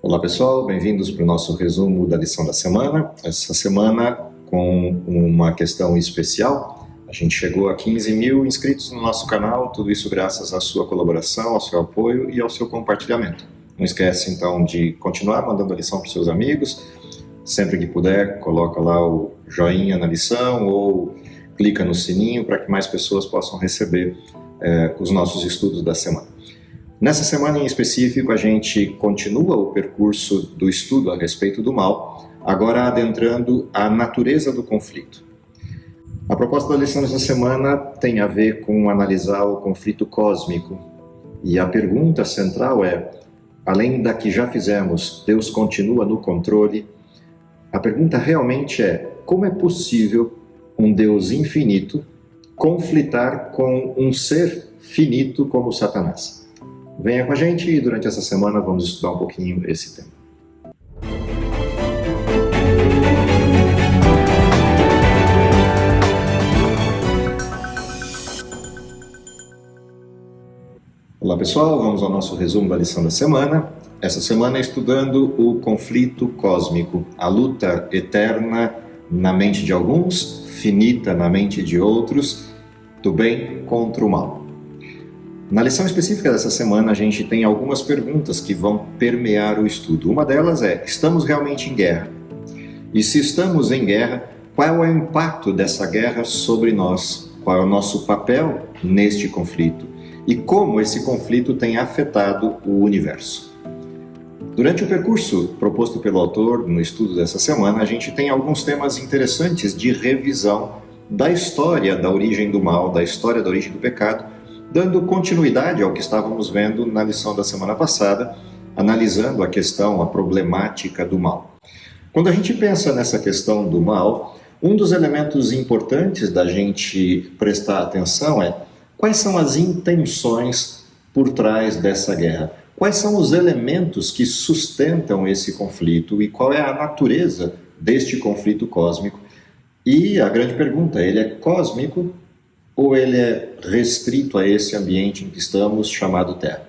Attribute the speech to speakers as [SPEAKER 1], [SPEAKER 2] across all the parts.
[SPEAKER 1] Olá pessoal, bem-vindos para o nosso resumo da lição da semana. Essa semana com uma questão especial. A gente chegou a 15 mil inscritos no nosso canal, tudo isso graças à sua colaboração, ao seu apoio e ao seu compartilhamento. Não esquece então de continuar mandando a lição para os seus amigos. Sempre que puder, coloca lá o joinha na lição ou clica no sininho para que mais pessoas possam receber os nossos estudos da semana. Nessa semana em específico, a gente continua o percurso do estudo a respeito do mal, agora adentrando a natureza do conflito. A proposta da lição dessa semana tem a ver com analisar o conflito cósmico. E a pergunta central é, além da que já fizemos, Deus continua no controle? A pergunta realmente é, como é possível um Deus infinito conflitar com um ser finito como Satanás? Venha com a gente e durante essa semana vamos estudar um pouquinho esse tema. Olá pessoal, vamos ao nosso resumo da lição da semana. Essa semana estudando o conflito cósmico, a luta eterna na mente de alguns, finita na mente de outros, do bem contra o mal. Na lição específica dessa semana, a gente tem algumas perguntas que vão permear o estudo. Uma delas é, estamos realmente em guerra? E se estamos em guerra, qual é o impacto dessa guerra sobre nós? Qual é o nosso papel neste conflito? E como esse conflito tem afetado o universo? Durante o percurso proposto pelo autor no estudo dessa semana, a gente tem alguns temas interessantes de revisão da história da origem do mal, da história da origem do pecado, dando continuidade ao que estávamos vendo na lição da semana passada, analisando a questão, a problemática do mal. Quando a gente pensa nessa questão do mal, um dos elementos importantes da gente prestar atenção é quais são as intenções por trás dessa guerra, quais são os elementos que sustentam esse conflito e qual é a natureza deste conflito cósmico. E a grande pergunta, ele é cósmico ou ele é restrito a esse ambiente em que estamos, chamado Terra?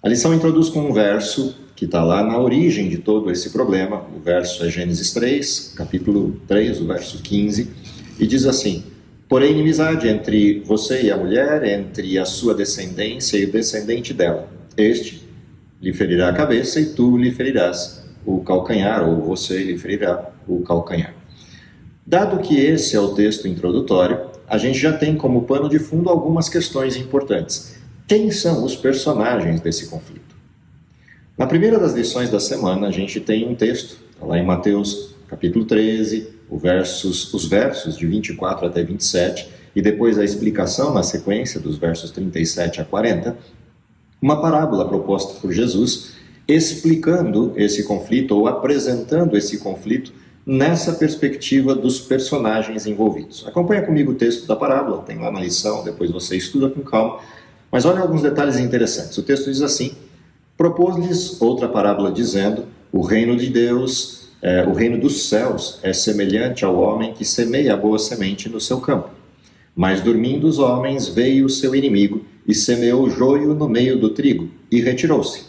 [SPEAKER 1] A lição introduz com um verso que está lá na origem de todo esse problema. O verso é Gênesis 3, capítulo 3, o verso 15, e diz assim: porém, inimizade entre você e a mulher, entre a sua descendência e o descendente dela. Este lhe ferirá a cabeça e tu lhe ferirás o calcanhar, ou você lhe ferirá o calcanhar. Dado que esse é o texto introdutório, a gente já tem como pano de fundo algumas questões importantes. Quem são os personagens desse conflito? Na primeira das lições da semana, a gente tem um texto, lá em Mateus capítulo 13, os versos de 24 até 27, e depois a explicação na sequência dos versos 37 a 40, uma parábola proposta por Jesus, explicando esse conflito ou apresentando esse conflito nessa perspectiva dos personagens envolvidos. Acompanha comigo o texto da parábola, tem lá na lição, depois você estuda com calma, mas olha alguns detalhes interessantes. O texto diz assim: propôs-lhes outra parábola dizendo, o reino de Deus, o reino dos céus é semelhante ao homem que semeia a boa semente no seu campo. Mas dormindo os homens, veio o seu inimigo e semeou o joio no meio do trigo e retirou-se.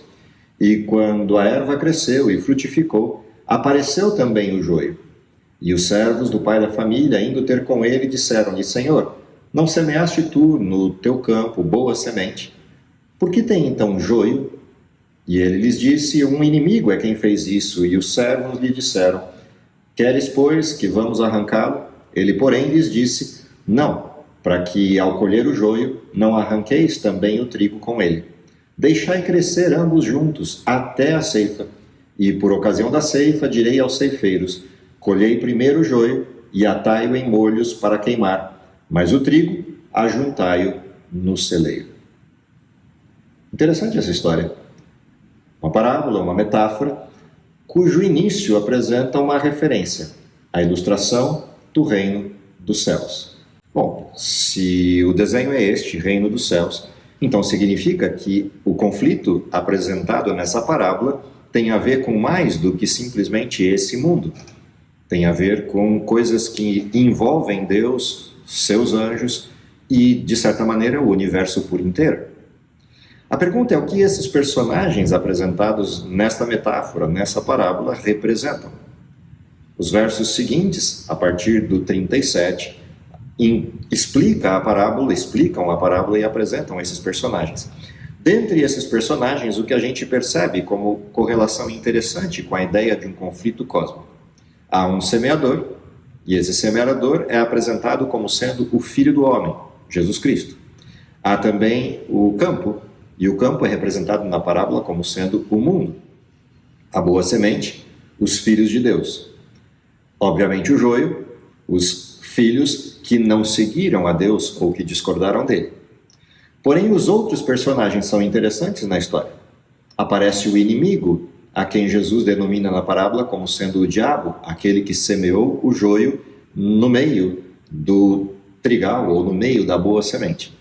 [SPEAKER 1] E quando a erva cresceu e frutificou, apareceu também o joio. E os servos do pai da família, indo ter com ele, disseram-lhe: Senhor, não semeaste tu no teu campo boa semente? Por que tem então joio? E ele lhes disse: um inimigo é quem fez isso. E os servos lhe disseram: queres, pois, que vamos arrancá-lo? Ele, porém, lhes disse: não, para que, ao colher o joio, não arranqueis também o trigo com ele. Deixai crescer ambos juntos, até a ceifa. E por ocasião da ceifa direi aos ceifeiros: colhei primeiro o joio e atai-o em molhos para queimar, mas o trigo ajuntai-o no celeiro. Interessante essa história. Uma parábola, uma metáfora, cujo início apresenta uma referência, a ilustração do reino dos céus. Bom, se o desenho é este, reino dos céus, então significa que o conflito apresentado nessa parábola tem a ver com mais do que simplesmente esse mundo. Tem a ver com coisas que envolvem Deus, seus anjos e, de certa maneira, o universo por inteiro. A pergunta é o que esses personagens apresentados nesta metáfora, nessa parábola, representam. Os versos seguintes, a partir do 37, explicam a parábola e apresentam esses personagens. Dentre esses personagens, o que a gente percebe como correlação interessante com a ideia de um conflito cósmico. Há um semeador, e esse semeador é apresentado como sendo o Filho do Homem, Jesus Cristo. Há também o campo, e o campo é representado na parábola como sendo o mundo. A boa semente, os filhos de Deus. Obviamente o joio, os filhos que não seguiram a Deus ou que discordaram dele. Porém, os outros personagens são interessantes na história. Aparece o inimigo, a quem Jesus denomina na parábola como sendo o diabo, aquele que semeou o joio no meio do trigal ou no meio da boa semente.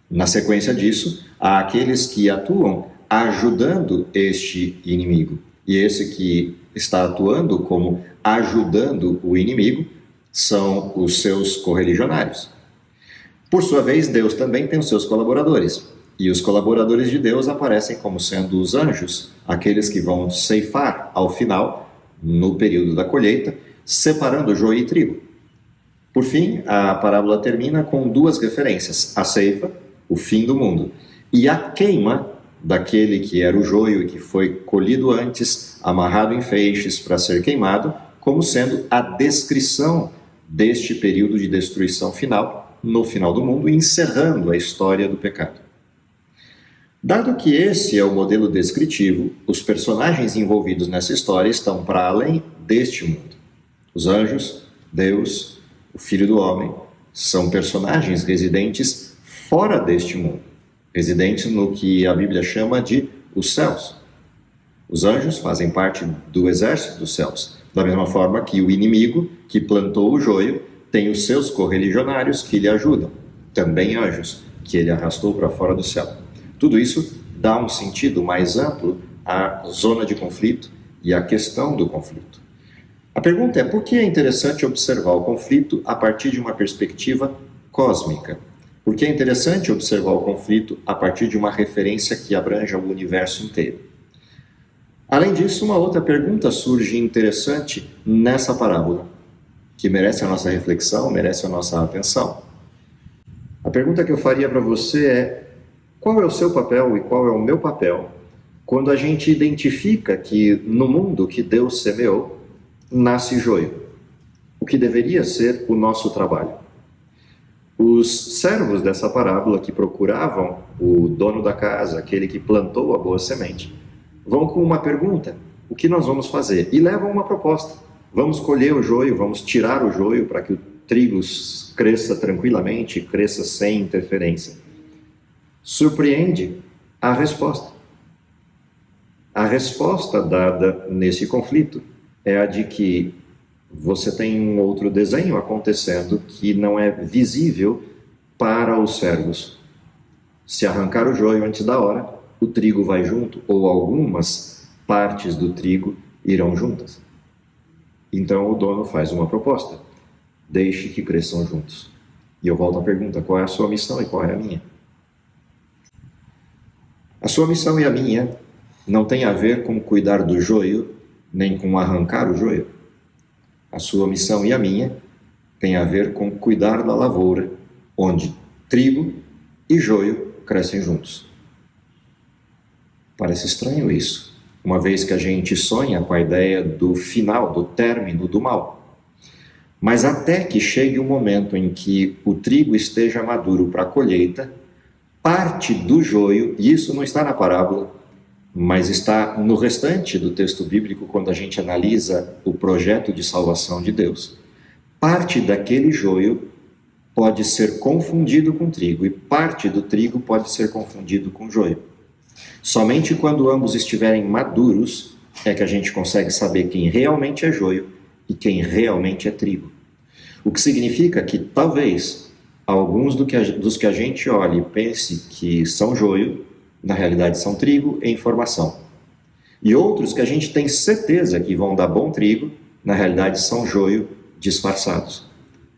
[SPEAKER 1] Na sequência disso, há aqueles que atuam ajudando este inimigo. E esse que está atuando como ajudando o inimigo são os seus correligionários. Por sua vez, Deus também tem os seus colaboradores. E os colaboradores de Deus aparecem como sendo os anjos, aqueles que vão ceifar ao final, no período da colheita, separando joio e trigo. Por fim, a parábola termina com duas referências: a ceifa, o fim do mundo, e a queima daquele que era o joio e que foi colhido antes, amarrado em feixes para ser queimado, como sendo a descrição deste período de destruição final, no final do mundo, encerrando a história do pecado. Dado que esse é o modelo descritivo, os personagens envolvidos nessa história estão para além deste mundo. Os anjos, Deus, o Filho do Homem, são personagens residentes fora deste mundo, residentes no que a Bíblia chama de os céus. Os anjos fazem parte do exército dos céus, da mesma forma que o inimigo que plantou o joio tem os seus correligionários que lhe ajudam, também anjos, que ele arrastou para fora do céu. Tudo isso dá um sentido mais amplo à zona de conflito e à questão do conflito. A pergunta é: por que é interessante observar o conflito a partir de uma perspectiva cósmica? Por que é interessante observar o conflito a partir de uma referência que abranja o universo inteiro? Além disso, uma outra pergunta surge interessante nessa parábola, que merece a nossa reflexão, merece a nossa atenção. A pergunta que eu faria para você é: qual é o seu papel e qual é o meu papel quando a gente identifica que no mundo que Deus semeou, nasce joio? O que deveria ser o nosso trabalho? Os servos dessa parábola que procuravam o dono da casa, aquele que plantou a boa semente, vão com uma pergunta: o que nós vamos fazer? E levam uma proposta. Vamos colher o joio, vamos tirar o joio para que o trigo cresça tranquilamente, cresça sem interferência. Surpreende a resposta. A resposta dada nesse conflito é a de que você tem um outro desenho acontecendo que não é visível para os servos. Se arrancar o joio antes da hora, o trigo vai junto, ou algumas partes do trigo irão juntas. Então o dono faz uma proposta: deixe que cresçam juntos. E eu volto à pergunta: qual é a sua missão e qual é a minha? A sua missão e a minha não tem a ver com cuidar do joio, nem com arrancar o joio. A sua missão e a minha tem a ver com cuidar da lavoura, onde trigo e joio crescem juntos. Parece estranho isso, uma vez que a gente sonha com a ideia do final, do término do mal. Mas até que chegue o momento em que o trigo esteja maduro para a colheita, parte do joio, e isso não está na parábola, mas está no restante do texto bíblico quando a gente analisa o projeto de salvação de Deus, parte daquele joio pode ser confundido com trigo e parte do trigo pode ser confundido com joio. Somente quando ambos estiverem maduros é que a gente consegue saber quem realmente é joio e quem realmente é trigo. O que significa que talvez alguns dos que a gente olhe e pense que são joio, na realidade são trigo em formação. E outros que a gente tem certeza que vão dar bom trigo, na realidade são joio disfarçados.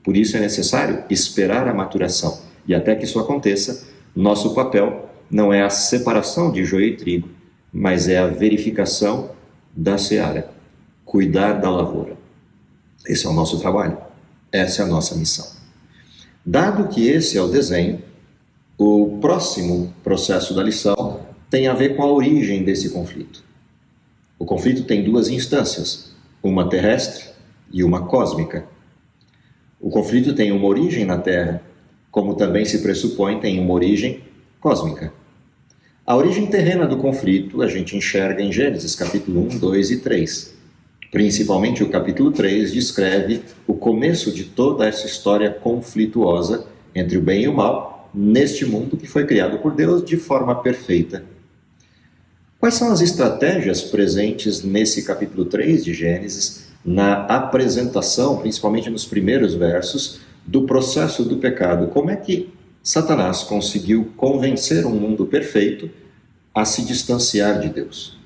[SPEAKER 1] Por isso é necessário esperar a maturação. E até que isso aconteça, nosso papel não é a separação de joio e trigo, mas é a verificação da seara, cuidar da lavoura. Esse é o nosso trabalho, essa é a nossa missão. Dado que esse é o desenho, o próximo processo da lição tem a ver com a origem desse conflito. O conflito tem duas instâncias, uma terrestre e uma cósmica. O conflito tem uma origem na Terra, como também se pressupõe tem uma origem cósmica. A origem terrena do conflito a gente enxerga em Gênesis capítulo 1, 2 e 3. Principalmente o capítulo 3 descreve o começo de toda essa história conflituosa entre o bem e o mal neste mundo que foi criado por Deus de forma perfeita. Quais são as estratégias presentes nesse capítulo 3 de Gênesis, na apresentação, principalmente nos primeiros versos, do processo do pecado? Como é que Satanás conseguiu convencer um mundo perfeito a se distanciar de Deus?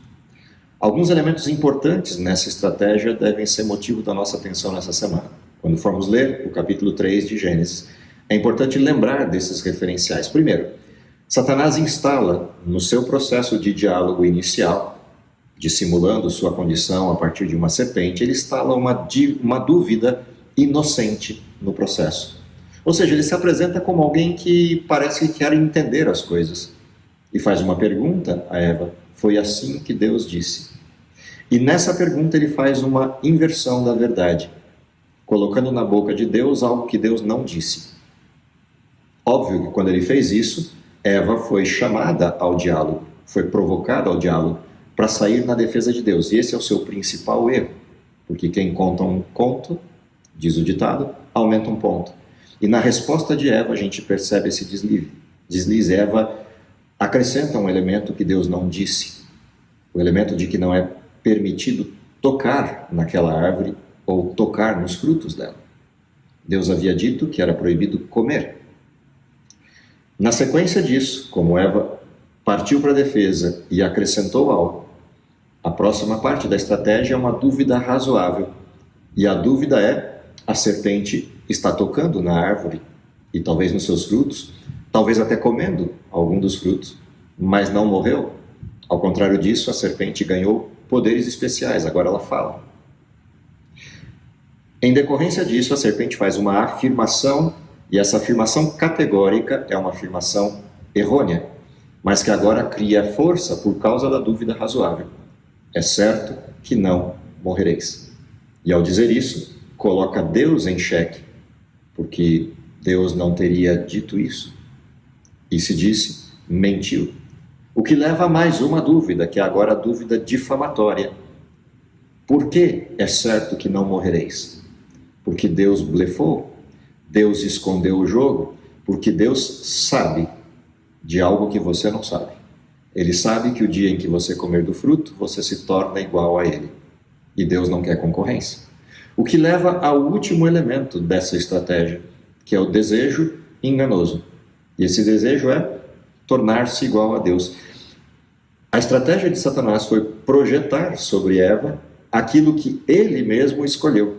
[SPEAKER 1] Alguns elementos importantes nessa estratégia devem ser motivo da nossa atenção nessa semana. Quando formos ler o capítulo 3 de Gênesis, é importante lembrar desses referenciais. Primeiro, Satanás instala no seu processo de diálogo inicial, dissimulando sua condição a partir de uma serpente, ele instala uma dúvida inocente no processo. Ou seja, ele se apresenta como alguém que parece que quer entender as coisas e faz uma pergunta a Eva: foi assim que Deus disse? E nessa pergunta ele faz uma inversão da verdade, colocando na boca de Deus algo que Deus não disse. Óbvio que quando ele fez isso, Eva foi chamada ao diálogo, foi provocada ao diálogo para sair na defesa de Deus. E esse é o seu principal erro, porque quem conta um conto, diz o ditado, aumenta um ponto. E na resposta de Eva a gente percebe esse deslize. Eva acrescenta um elemento que Deus não disse, o elemento de que não é permitido tocar naquela árvore ou tocar nos frutos dela. Deus havia dito que era proibido comer. Na sequência disso, como Eva partiu para a defesa e acrescentou algo, a próxima parte da estratégia é uma dúvida razoável. E a dúvida é: a serpente está tocando na árvore e talvez nos seus frutos, talvez até comendo algum dos frutos, mas não morreu. Ao contrário disso, a serpente ganhou poderes especiais, agora ela fala. Em decorrência disso, a serpente faz uma afirmação, e essa afirmação categórica é uma afirmação errônea, mas que agora cria força por causa da dúvida razoável. É certo que não morrereis. E ao dizer isso, coloca Deus em xeque, porque Deus não teria dito isso. E se disse, mentiu. O que leva a mais uma dúvida, que é agora a dúvida difamatória. Por que é certo que não morrereis? Porque Deus blefou? Deus escondeu o jogo? Porque Deus sabe de algo que você não sabe. Ele sabe que o dia em que você comer do fruto, você se torna igual a ele. E Deus não quer concorrência. O que leva ao último elemento dessa estratégia, que é o desejo enganoso. E esse desejo é tornar-se igual a Deus. A estratégia de Satanás foi projetar sobre Eva aquilo que ele mesmo escolheu: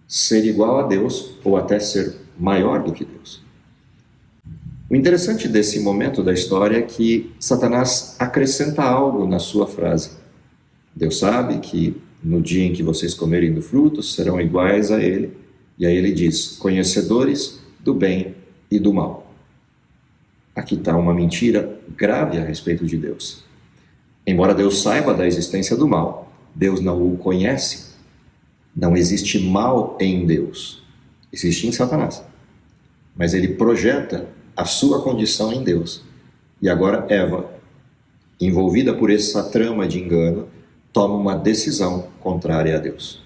[SPEAKER 1] ser igual a Deus ou até ser maior do que Deus. O interessante desse momento da história é que Satanás acrescenta algo na sua frase. Deus sabe que no dia em que vocês comerem do fruto serão iguais a ele. E aí ele diz: conhecedores do bem e do mal. Aqui está uma mentira grave a respeito de Deus. Embora Deus saiba da existência do mal, Deus não o conhece. Não existe mal em Deus. Existe em Satanás. Mas ele projeta a sua condição em Deus. E agora Eva, envolvida por essa trama de engano, toma uma decisão contrária a Deus.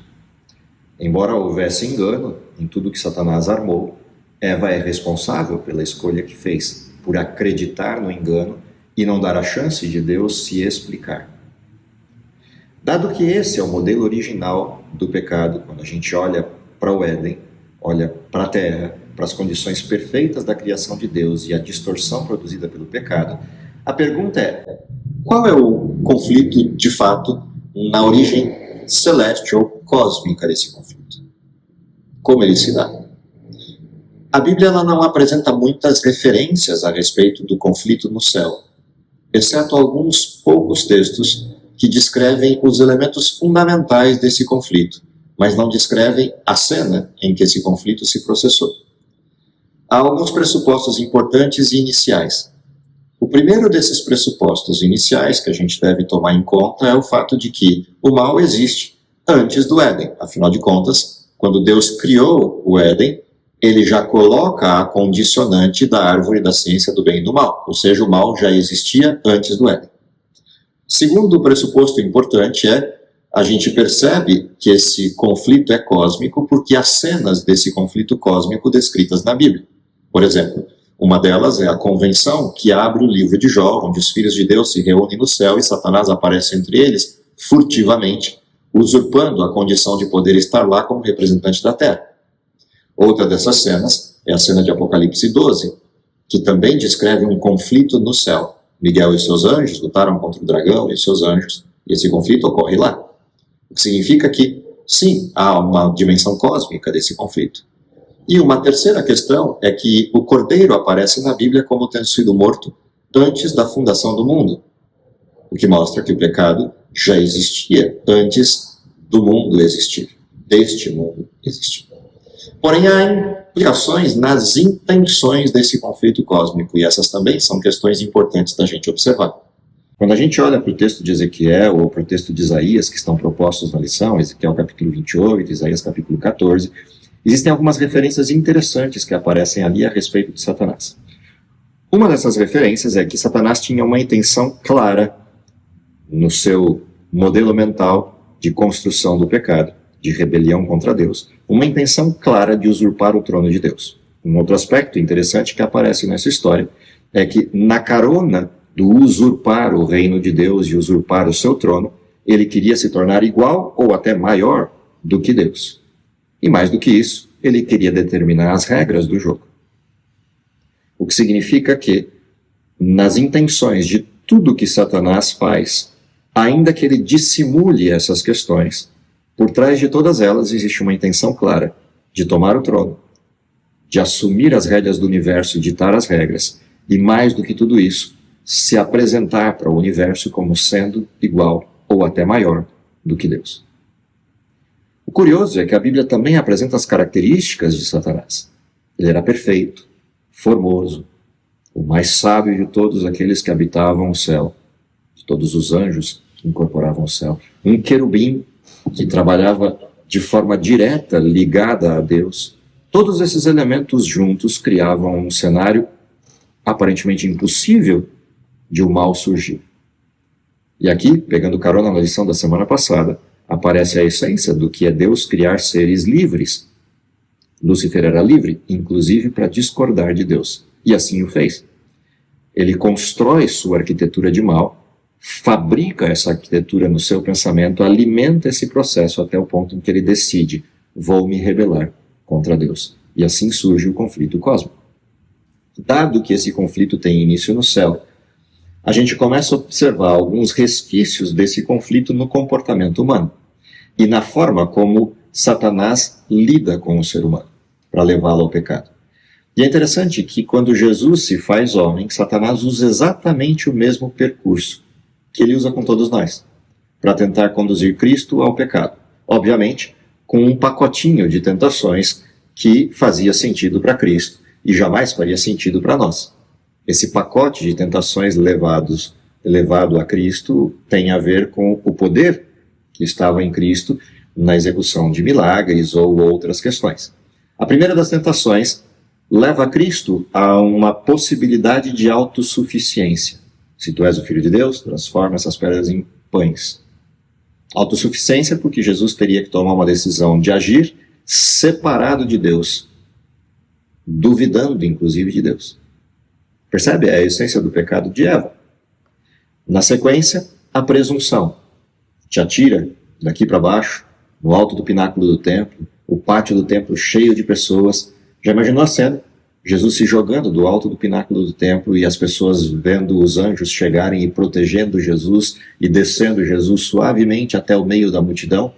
[SPEAKER 1] Embora houvesse engano em tudo que Satanás armou, Eva é responsável pela escolha que fez, por acreditar no engano e não dar a chance de Deus se explicar. Dado que esse é o modelo original do pecado, quando a gente olha para o Éden, olha para a terra, para as condições perfeitas da criação de Deus e a distorção produzida pelo pecado, a pergunta é: qual é o conflito de fato na origem celeste ou cósmica desse conflito? Como ele se dá? A Bíblia ela não apresenta muitas referências a respeito do conflito no céu, exceto alguns poucos textos que descrevem os elementos fundamentais desse conflito, mas não descrevem a cena em que esse conflito se processou. Há alguns pressupostos importantes e iniciais. O primeiro desses pressupostos iniciais que a gente deve tomar em conta é o fato de que o mal existe antes do Éden. Afinal de contas, quando Deus criou o Éden, ele já coloca a condicionante da árvore da ciência do bem e do mal, ou seja, o mal já existia antes do Éden. Segundo pressuposto importante a gente percebe que esse conflito é cósmico porque há cenas desse conflito cósmico descritas na Bíblia. Por exemplo, uma delas é a convenção que abre o livro de Jó, onde os filhos de Deus se reúnem no céu e Satanás aparece entre eles, furtivamente, usurpando a condição de poder estar lá como representante da terra. Outra dessas cenas é a cena de Apocalipse 12, que também descreve um conflito no céu. Miguel e seus anjos lutaram contra o dragão e seus anjos, e esse conflito ocorre lá. O que significa que, sim, há uma dimensão cósmica desse conflito. E uma terceira questão é que o Cordeiro aparece na Bíblia como tendo sido morto antes da fundação do mundo, o que mostra que o pecado já existia antes do mundo existir, deste mundo existir. Porém, há implicações nas intenções desse conflito cósmico, e essas também são questões importantes da gente observar. Quando a gente olha para o texto de Ezequiel ou para o texto de Isaías, que estão propostos na lição, Ezequiel capítulo 28, Isaías capítulo 14, existem algumas referências interessantes que aparecem ali a respeito de Satanás. Uma dessas referências é que Satanás tinha uma intenção clara no seu modelo mental de construção do pecado, de rebelião contra Deus, uma intenção clara de usurpar o trono de Deus. Um outro aspecto interessante que aparece nessa história é que, na carona do usurpar o reino de Deus e usurpar o seu trono, ele queria se tornar igual ou até maior do que Deus. E mais do que isso, ele queria determinar as regras do jogo. O que significa que, nas intenções de tudo que Satanás faz, ainda que ele dissimule essas questões, por trás de todas elas existe uma intenção clara de tomar o trono, de assumir as rédeas do universo e ditar as regras, e mais do que tudo isso, se apresentar para o universo como sendo igual ou até maior do que Deus. O curioso é que a Bíblia também apresenta as características de Satanás. Ele era perfeito, formoso, o mais sábio de todos aqueles que habitavam o céu, de todos os anjos que incorporavam o céu, um querubim que trabalhava de forma direta ligada a Deus. Todos esses elementos juntos criavam um cenário aparentemente impossível de o mal surgir. E aqui, pegando carona na lição da semana passada, aparece a essência do que é Deus criar seres livres. Lúcifer era livre, inclusive para discordar de Deus, e assim o fez. Ele constrói sua arquitetura de mal, fabrica essa arquitetura no seu pensamento, alimenta esse processo até o ponto em que ele decide: vou me rebelar contra Deus. E assim surge o conflito cósmico. Dado que esse conflito tem início no céu, a gente começa a observar alguns resquícios desse conflito no comportamento humano e na forma como Satanás lida com o ser humano para levá-lo ao pecado. E é interessante que quando Jesus se faz homem, Satanás usa exatamente o mesmo percurso que ele usa com todos nós, para tentar conduzir Cristo ao pecado. Obviamente, com um pacotinho de tentações que fazia sentido para Cristo e jamais faria sentido para nós. Esse pacote de tentações levado a Cristo tem a ver com o poder que estava em Cristo na execução de milagres ou outras questões. A primeira das tentações leva Cristo a uma possibilidade de autossuficiência. Se tu és o Filho de Deus, transforma essas pedras em pães. Autossuficiência porque Jesus teria que tomar uma decisão de agir separado de Deus, duvidando inclusive de Deus. Percebe? É a essência do pecado de Eva. Na sequência, a presunção. Te atira daqui para baixo, no alto do pináculo do templo, o pátio do templo cheio de pessoas. Já imaginou a cena? Jesus se jogando do alto do pináculo do templo e as pessoas vendo os anjos chegarem e protegendo Jesus e descendo Jesus suavemente até o meio da multidão.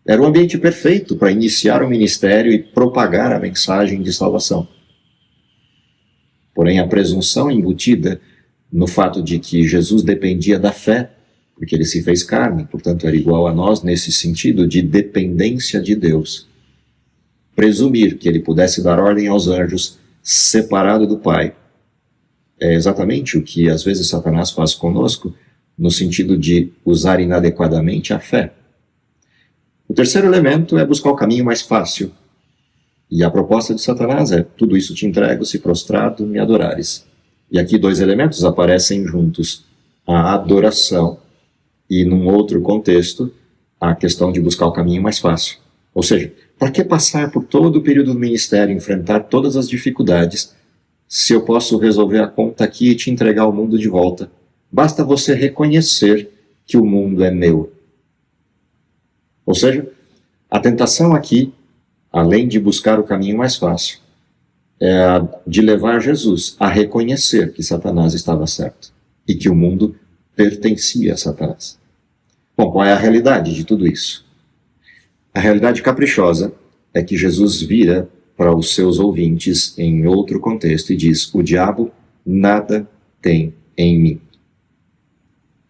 [SPEAKER 1] Era o ambiente perfeito para iniciar o ministério e propagar a mensagem de salvação. Porém, a presunção embutida no fato de que Jesus dependia da fé, porque ele se fez carne, portanto era igual a nós nesse sentido de dependência de Deus. Presumir que ele pudesse dar ordem aos anjos separado do Pai é exatamente o que às vezes Satanás faz conosco, no sentido de usar inadequadamente a fé. O terceiro elemento é buscar o caminho mais fácil. E a proposta de Satanás é: tudo isso te entrego se prostrado me adorares. E aqui dois elementos aparecem juntos: a adoração e, num outro contexto, a questão de buscar o caminho mais fácil. Ou seja, para que passar por todo o período do ministério, enfrentar todas as dificuldades, se eu posso resolver a conta aqui e te entregar o mundo de volta? Basta você reconhecer que o mundo é meu. Ou seja, a tentação aqui, além de buscar o caminho mais fácil, é a de levar Jesus a reconhecer que Satanás estava certo e que o mundo pertencia a Satanás. Bom, qual é a realidade de tudo isso? A realidade caprichosa é que Jesus vira para os seus ouvintes em outro contexto e diz: o diabo nada tem em mim.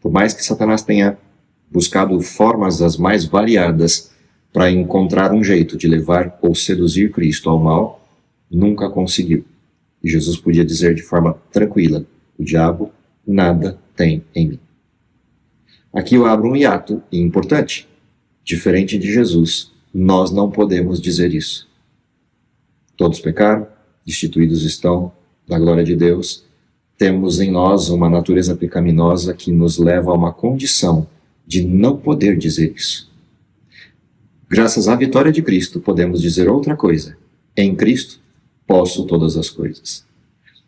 [SPEAKER 1] Por mais que Satanás tenha buscado formas as mais variadas para encontrar um jeito de levar ou seduzir Cristo ao mal, nunca conseguiu. E Jesus podia dizer de forma tranquila: o diabo nada tem em mim. Aqui eu abro um hiato importante. Diferente de Jesus, nós não podemos dizer isso. Todos pecaram, destituídos estão da glória de Deus. Temos em nós uma natureza pecaminosa que nos leva a uma condição de não poder dizer isso. Graças à vitória de Cristo, podemos dizer outra coisa: em Cristo, posso todas as coisas.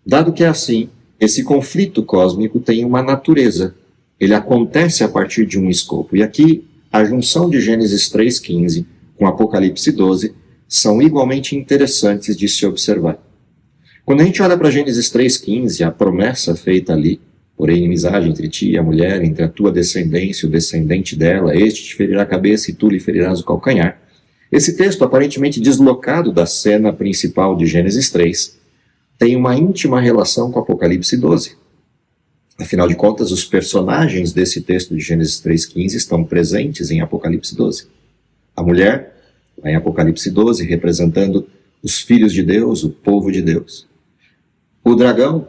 [SPEAKER 1] Dado que é assim, esse conflito cósmico tem uma natureza. Ele acontece a partir de um escopo. E aqui, a junção de Gênesis 3,15 com Apocalipse 12 são igualmente interessantes de se observar. Quando a gente olha para Gênesis 3,15, a promessa feita ali: porém inimizade entre ti e a mulher, entre a tua descendência e o descendente dela, este te ferirá a cabeça e tu lhe ferirás o calcanhar. Esse texto, aparentemente deslocado da cena principal de Gênesis 3, tem uma íntima relação com Apocalipse 12. Afinal de contas, os personagens desse texto de Gênesis 3,15 estão presentes em Apocalipse 12. A mulher, em Apocalipse 12, representando os filhos de Deus, o povo de Deus. O dragão,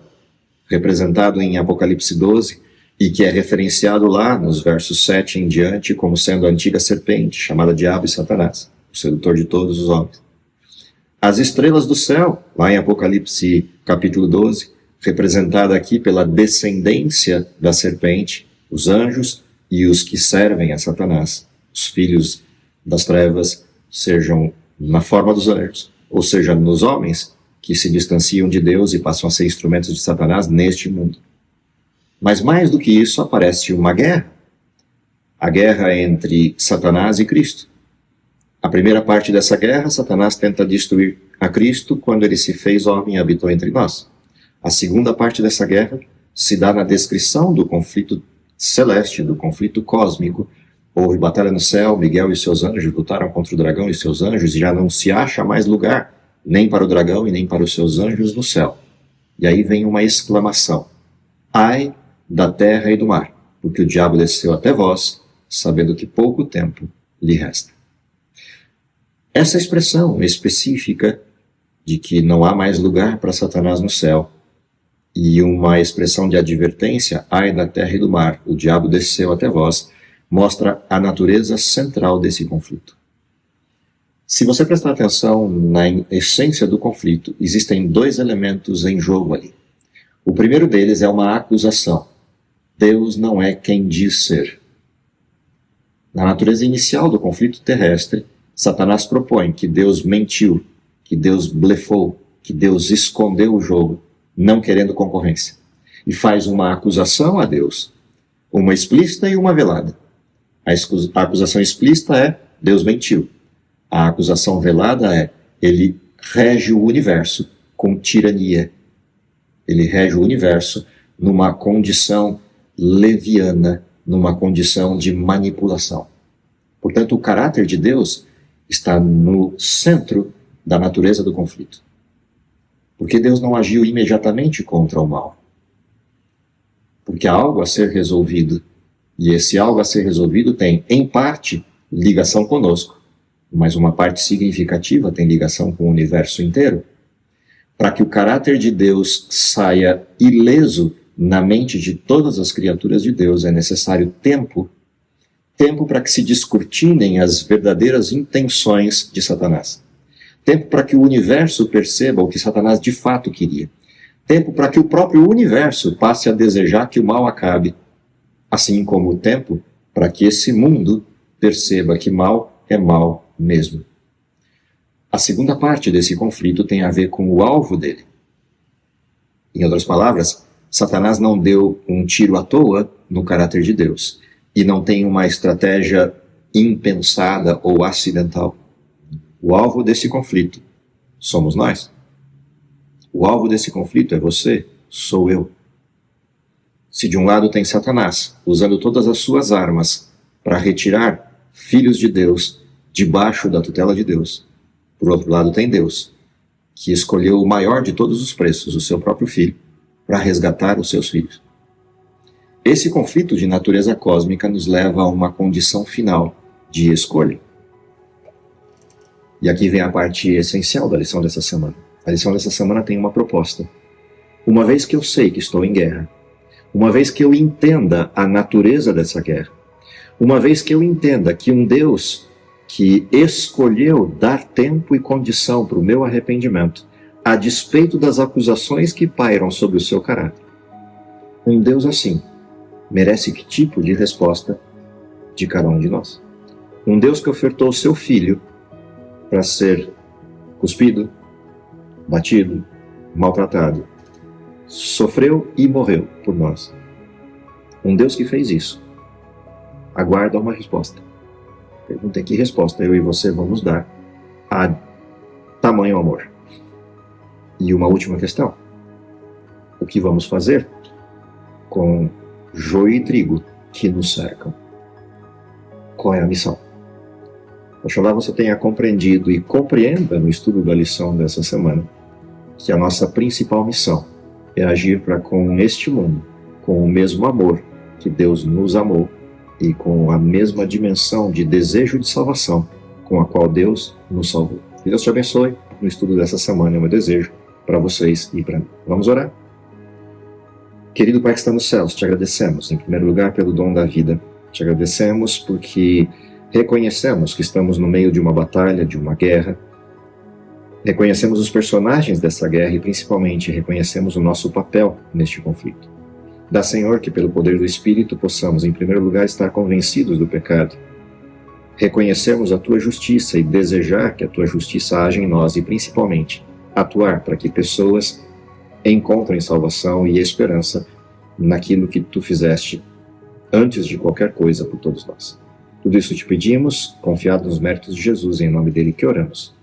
[SPEAKER 1] representado em Apocalipse 12, e que é referenciado lá nos versos 7 em diante como sendo a antiga serpente, chamada Diabo e Satanás, o sedutor de todos os homens. As estrelas do céu, lá em Apocalipse capítulo 12, representada aqui pela descendência da serpente, os anjos e os que servem a Satanás, os filhos das trevas, sejam na forma dos anjos, ou seja, nos homens que se distanciam de Deus e passam a ser instrumentos de Satanás neste mundo. Mas mais do que isso, aparece uma guerra. A guerra entre Satanás e Cristo. A primeira parte dessa guerra, Satanás tenta destruir a Cristo quando ele se fez homem e habitou entre nós. A segunda parte dessa guerra se dá na descrição do conflito celeste, do conflito cósmico. Houve batalha no céu, Miguel e seus anjos lutaram contra o dragão e seus anjos, e já não se acha mais lugar, nem para o dragão e nem para os seus anjos no céu. E aí vem uma exclamação: ai da terra e do mar, porque o diabo desceu até vós, sabendo que pouco tempo lhe resta. Essa expressão específica de que não há mais lugar para Satanás no céu, e uma expressão de advertência: ai da terra e do mar, o diabo desceu até vós, mostra a natureza central desse conflito. Se você prestar atenção na essência do conflito, existem dois elementos em jogo ali. O primeiro deles é uma acusação. Deus não é quem diz ser. Na natureza inicial do conflito terrestre, Satanás propõe que Deus mentiu, que Deus blefou, que Deus escondeu o jogo, não querendo concorrência. E faz uma acusação a Deus, uma explícita e uma velada. A acusação explícita é: Deus mentiu. A acusação velada é: ele rege o universo com tirania. Ele rege o universo numa condição leviana, numa condição de manipulação. Portanto, o caráter de Deus está no centro da natureza do conflito. Porque Deus não agiu imediatamente contra o mal. porque há algo a ser resolvido. E esse algo a ser resolvido tem, em parte, ligação conosco, mas uma parte significativa tem ligação com o universo inteiro. Para que o caráter de Deus saia ileso na mente de todas as criaturas de Deus, é necessário tempo para que se descortinem as verdadeiras intenções de Satanás. Tempo para que o universo perceba o que Satanás de fato queria. Tempo para que o próprio universo passe a desejar que o mal acabe, assim como o tempo para que esse mundo perceba que mal é mal mesmo. A segunda parte desse conflito tem a ver com o alvo dele. Em outras palavras, Satanás não deu um tiro à toa no caráter de Deus e não tem uma estratégia impensada ou acidental. O alvo desse conflito somos nós. O alvo desse conflito é você, sou eu. Se de um lado tem Satanás, usando todas as suas armas para retirar filhos de Deus debaixo da tutela de Deus, por outro lado tem Deus, que escolheu o maior de todos os preços, o seu próprio filho, para resgatar os seus filhos. Esse conflito de natureza cósmica nos leva a uma condição final de escolha. E aqui vem a parte essencial da lição dessa semana. A lição dessa semana tem uma proposta. Uma vez que eu sei que estou em guerra, uma vez que eu entenda a natureza dessa guerra, uma vez que eu entenda que um Deus que escolheu dar tempo e condição para o meu arrependimento, a despeito das acusações que pairam sobre o seu caráter, um Deus assim merece que tipo de resposta de cada um de nós? Um Deus que ofertou o seu filho para ser cuspido, batido, maltratado, sofreu e morreu por nós. Um Deus que fez isso aguarda uma resposta. Pergunta: que resposta eu e você vamos dar a tamanho amor? E uma última questão: o que vamos fazer com joio e trigo que nos cercam? Qual é a missão? Oxalá você tenha compreendido e compreenda no estudo da lição dessa semana que a nossa principal missão é agir para com este mundo com o mesmo amor que Deus nos amou e com a mesma dimensão de desejo de salvação com a qual Deus nos salvou. Que Deus te abençoe no estudo dessa semana, é o meu desejo para vocês e para mim. Vamos orar? Querido Pai que está nos céus, te agradecemos, em primeiro lugar, pelo dom da vida. Te agradecemos porque reconhecemos que estamos no meio de uma batalha, de uma guerra. Reconhecemos os personagens dessa guerra e, principalmente, reconhecemos o nosso papel neste conflito. Dá, Senhor, que pelo poder do Espírito possamos, em primeiro lugar, estar convencidos do pecado, reconhecermos a Tua justiça e desejar que a Tua justiça haja em nós e, principalmente, atuar para que pessoas encontrem salvação e esperança naquilo que Tu fizeste antes de qualquer coisa por todos nós. Tudo isso te pedimos, confiado nos méritos de Jesus, em nome dele que oramos.